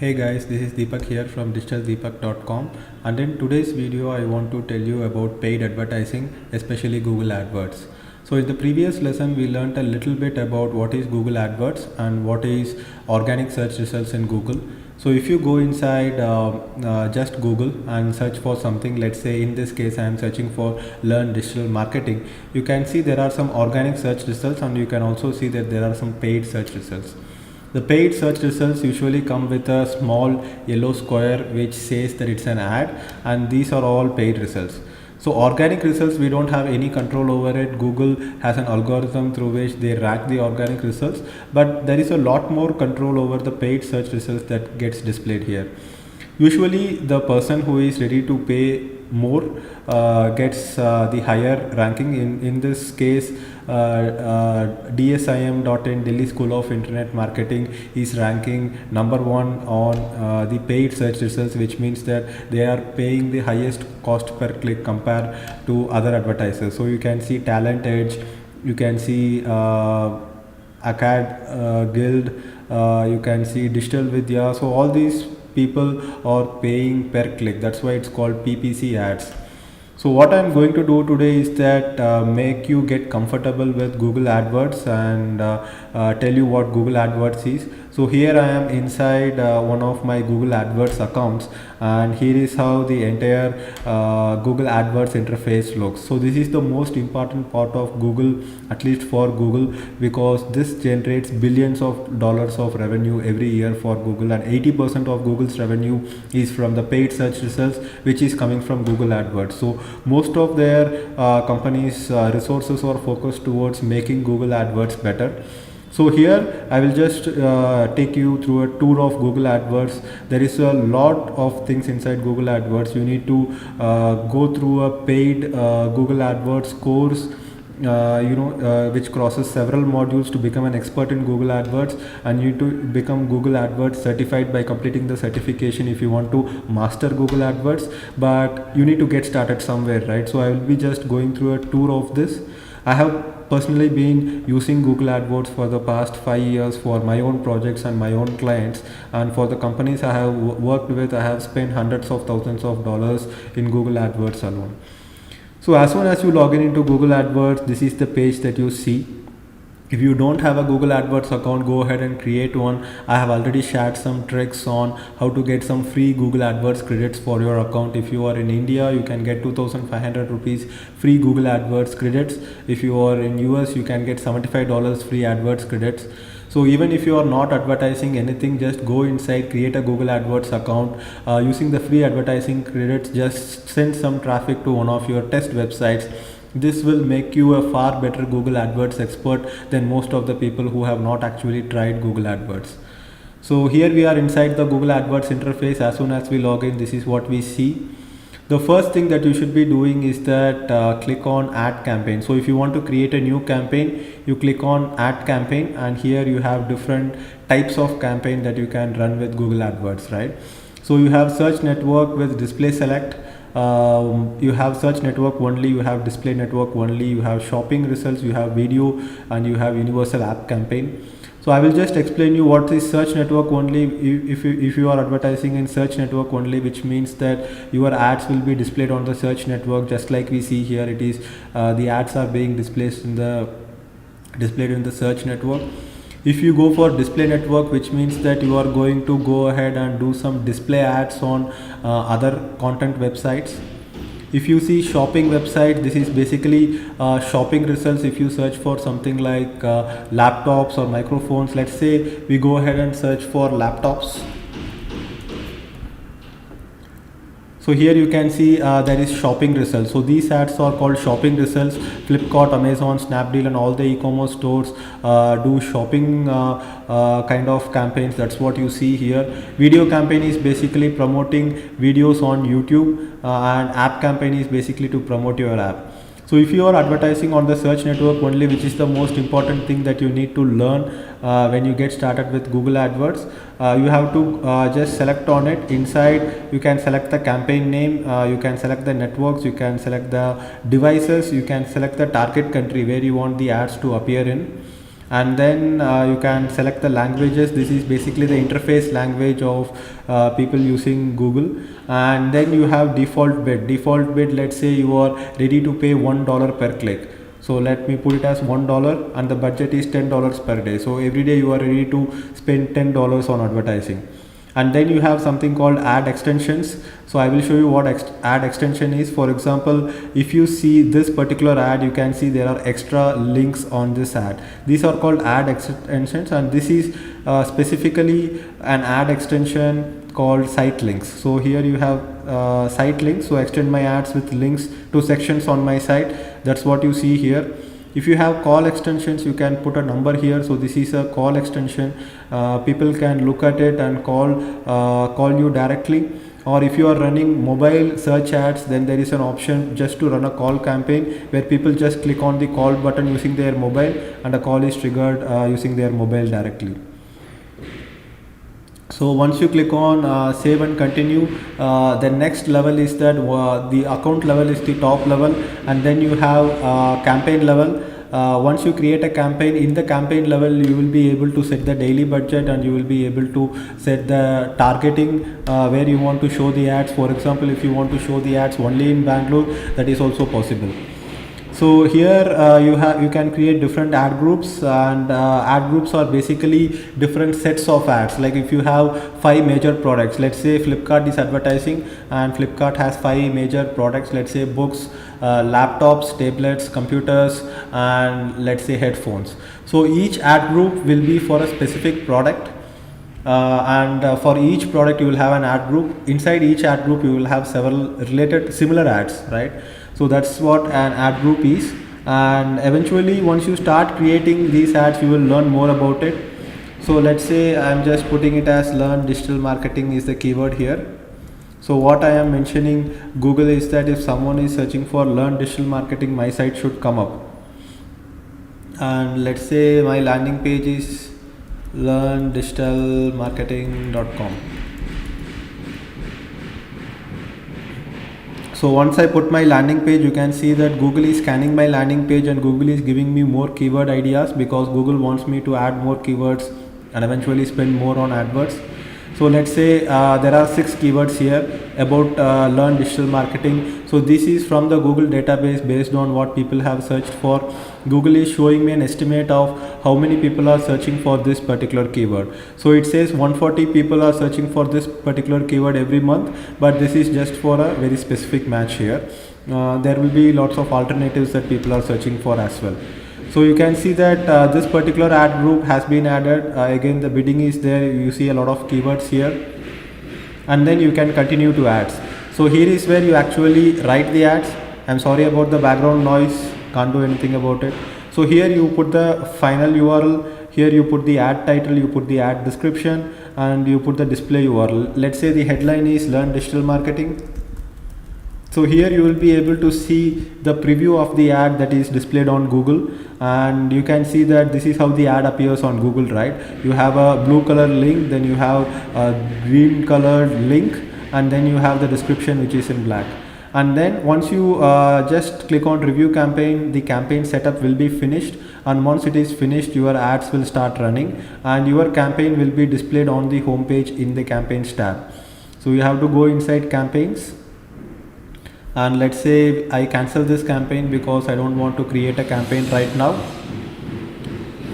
Hey guys, this is Deepak here from digitaldeepak.com, and in today's video I want to tell you about paid advertising, especially Google AdWords. So in the previous lesson we learned a little bit about what is Google AdWords and what is organic search results in Google. So if you go inside just Google and search for something, let's say in this case I am searching for learn digital marketing, you can see there are some organic search results and you can also see that there are some paid search results. The paid search results usually come with a small yellow square which says that it's an ad, and these are all paid results. So organic results, we don't have any control over it. Google has an algorithm through which they rank the organic results, but there is a lot more control over the paid search results that gets displayed here. Usually the person who is ready to pay more gets the higher ranking. In this case, DSIM.in, Delhi School of Internet Marketing, is ranking number one on the paid search results, which means that they are paying the highest cost per click compared to other advertisers. So you can see Talent Edge, you can see Acad Guild, you can see Digital Vidya. So all these people are paying per click. That's why it's called PPC ads. So what I'm going to do today is that make you get comfortable with Google AdWords and tell you what Google AdWords is. So here I am inside one of my Google AdWords accounts, and here is how the entire Google AdWords interface looks. So this is the most important part of Google, at least for Google, because this generates billions of dollars of revenue every year for Google, and 80% of Google's revenue is from the paid search results, which is coming from Google AdWords. So most of their companies' resources are focused towards making Google AdWords better. So here I will just take you through a tour of Google AdWords. There is a lot of things inside Google AdWords. You need to go through a paid Google AdWords course, which crosses several modules to become an expert in Google AdWords, and you need to become Google AdWords certified by completing the certification if you want to master Google AdWords. But you need to get started somewhere, right? So I will be just going through a tour of this. I have personally been using Google AdWords for the past 5 years for my own projects and my own clients, and for the companies I have worked with, I have spent hundreds of thousands of dollars in Google AdWords alone. So as soon as you log in into Google AdWords, this is the page that you see. If you don't have a Google AdWords account, go ahead and create one. I have already shared some tricks on how to get some free Google AdWords credits for your account. If you are in India, you can get 2,500 rupees free Google AdWords credits. If you are in US, you can get $75 free AdWords credits. So even if you are not advertising anything, just go inside, create a Google AdWords account. Using the free advertising credits, just send some traffic to one of your test websites. This will make you a far better Google AdWords expert than most of the people who have not actually tried Google AdWords. So here we are inside the Google AdWords interface. As soon as we log in, this is what we see. The first thing that you should be doing is that click on Add Campaign. So if you want to create a new campaign, you click on Add Campaign, and here you have different types of campaign that you can run with Google AdWords, right? So you have search network with display select. You have search network only, you have display network only, you have shopping results, you have video, and you have universal app campaign. So I will just explain you what is search network only. If you are advertising in search network only, which means that your ads will be displayed on the search network, just like we see here. It is the ads are being displayed in the search network. If you go for display network, which means that you are going to go ahead and do some display ads on other content websites. If you see shopping website, this is basically shopping results. If you search for something like laptops or microphones, let's say we go ahead and search for laptops. So here you can see there is shopping results. So these ads are called shopping results. Flipkart, Amazon, Snapdeal, and all the e-commerce stores do shopping kind of campaigns. That's what you see here. Video campaign is basically promoting videos on YouTube, and app campaign is basically to promote your app. So if you are advertising on the search network only, which is the most important thing that you need to learn when you get started with Google AdWords, you have to just select on it. Inside you can select the campaign name, you can select the networks, you can select the devices, you can select the target country where you want the ads to appear in. and then you can select the languages. This is basically the interface language of people using Google. And then you have default bid. Let's say you are ready to pay $1 per click. So let me put it as $1, and the budget is $10 per day. So every day you are ready to spend $10 on advertising. And then you have something called ad extensions. So I will show you what ad extension is. For example, if you see this particular ad, you can see there are extra links on this ad. These are called ad extensions, and this is specifically an ad extension called site links. So here you have site links. So extend my ads with links to sections on my site. That's what you see here. If you have call extensions, you can put a number here. So this is a call extension. People can look at it and call you directly. Or if you are running mobile search ads, then there is an option just to run a call campaign where people just click on the call button using their mobile, and a call is triggered using their mobile directly. So once you click on save and continue, the next level is that the account level is the top level, and then you have campaign level. Once you create a campaign, in the campaign level you will be able to set the daily budget, and you will be able to set the targeting where you want to show the ads. For example, if you want to show the ads only in Bangalore, that is also possible. So here you can create different ad groups, and ad groups are basically different sets of ads. Like if you have 5 major products, let's say Flipkart is advertising, and Flipkart has 5 major products, let's say books, laptops, tablets, computers, and let's say headphones. So each ad group will be for a specific product. And for each product you will have an ad group. Inside each ad group you will have several related similar ads, right? So that's what an ad group is. And eventually once you start creating these ads, you will learn more about it. So let's say I'm just putting it as learn digital marketing is the keyword here. So what I am mentioning Google is that if someone is searching for learn digital marketing, my site should come up. And let's say my landing page is learndigitalmarketing.com. So once I put my landing page, you can see that Google is scanning my landing page, and Google is giving me more keyword ideas, because Google wants me to add more keywords and eventually spend more on AdWords. So let's say there are 6 keywords here about learn digital marketing. So this is from the Google database based on what people have searched for. Google is showing me an estimate of how many people are searching for this particular keyword. So it says 140 people are searching for this particular keyword every month, but this is just for a very specific match here. There will be lots of alternatives that people are searching for as well. So you can see that this particular ad group has been added. Again, the bidding is there. You see a lot of keywords here, and then you can continue to ads. So here is where you actually write the ads. I'm sorry about the background noise, can't do anything about it. So here you put the final URL, here you put the ad title, you put the ad description, and you put the display URL. Let's say the headline is learn digital marketing. So here you will be able to see the preview of the ad that is displayed on Google, and you can see that this is how the ad appears on Google, right? You have a blue color link, then you have a green colored link, and then you have the description which is in black. And then once you just click on review campaign, the campaign setup will be finished, and once it is finished, your ads will start running, and your campaign will be displayed on the home page in the campaigns tab. So you have to go inside campaigns, and let's say I cancel this campaign because I don't want to create a campaign right now.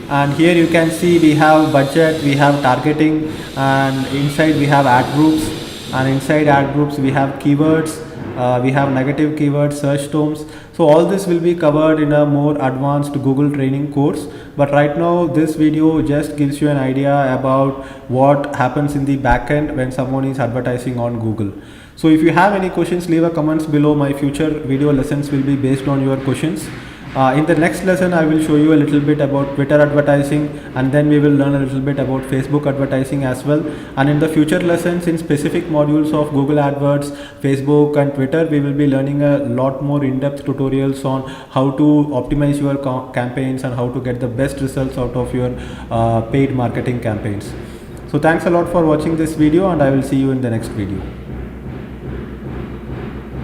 And here you can see we have budget, we have targeting, and inside we have ad groups, and inside ad groups we have keywords, we have negative keywords, search terms. So all this will be covered in a more advanced Google training course, but right now this video just gives you an idea about what happens in the backend when someone is advertising on Google. So if you have any questions, leave a comments below. My future video lessons will be based on your questions. In the next lesson, I will show you a little bit about Twitter advertising, and then we will learn a little bit about Facebook advertising as well. And in the future lessons, in specific modules of Google AdWords, Facebook and Twitter, we will be learning a lot more in-depth tutorials on how to optimize your campaigns and how to get the best results out of your paid marketing campaigns. So thanks a lot for watching this video, and I will see you in the next video.